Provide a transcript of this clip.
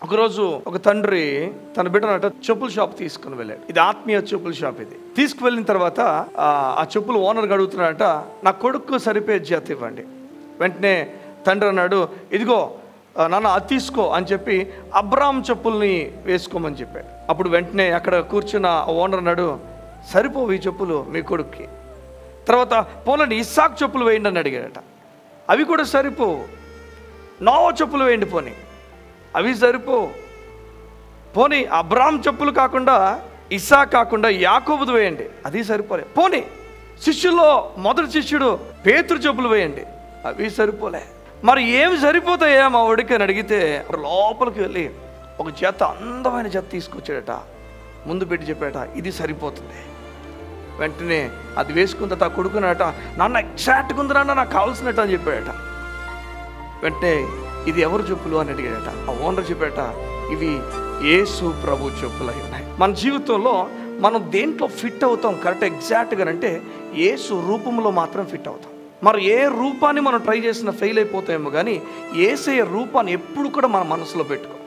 ఒకరోజు ఒక తండ్రి తన బిడ్డనట చెప్పుల షాప్ తీసుకుని వెళ్ళాడు. ఇది ఆత్మీయ చెప్పుల షాప్. ఇది తీసుకువెళ్ళిన తర్వాత ఆ చెప్పులు ఓనర్ అడుగుతున్నాడట, నా కొడుకు సరిపోయే జత ఇవ్వండి. వెంటనే తండ్రి అన్నాడు, ఇదిగో నాన్న అది తీసుకో అని చెప్పి అబ్రామ్ చెప్పుల్ని వేసుకోమని చెప్పాడు. అప్పుడు వెంటనే అక్కడ కూర్చున్న ఓనర్ అన్నాడు, సరిపోవు ఈ చెప్పులు మీ కొడుక్కి. తర్వాత పోలండి ఇస్సాక్ చెప్పులు వేయండి అని అడిగాడట. అవి కూడా సరిపోవు. నోవా చెప్పులు వేయండి పోనీ, అవి సరిపోవు. పోనీ అబ్రామ్ చెప్పులు కాకుండా ఇస్సాక్ కాకుండా యాకోబుది వేయండి, అది సరిపోలే. పోనీ శిష్యుల్లో మొదటి శిష్యుడు పేతురు చెప్పులు వేయండి, అవి సరిపోలే. మరి ఏమి సరిపోతాయా మా వాడికి అని అడిగితే లోపలికి వెళ్ళి ఒక జత, అందమైన జత తీసుకొచ్చాడట. ముందు పెట్టి చెప్పాడట, ఇది సరిపోతుంది. వెంటనే అది వేసుకున్న తర్వాత కొడుకున్నట, నాన్న ఎగ్జాక్ట్గా ఉంది నాన్న, నాకు కావాల్సినట్టు అని చెప్పాడట. వెంటనే ఇది ఎవరు చెప్పులు అని అడిగాడట. ఆ ఓనర్ చెప్పాడట, ఇవి యేసు ప్రభు చెప్పులు అయి ఉన్నాయి. మన జీవితంలో మనం దేంట్లో ఫిట్ అవుతాం కరెక్ట్ ఎగ్జాక్ట్గా అంటే యేసు రూపంలో మాత్రం ఫిట్ అవుతాం. మరి ఏ రూపాన్ని మనం ట్రై చేసినా ఫెయిల్ అయిపోతామేమో, కానీ యేసయ్య రూపాన్ని ఎప్పుడు కూడా మన మనసులో పెట్టుకో.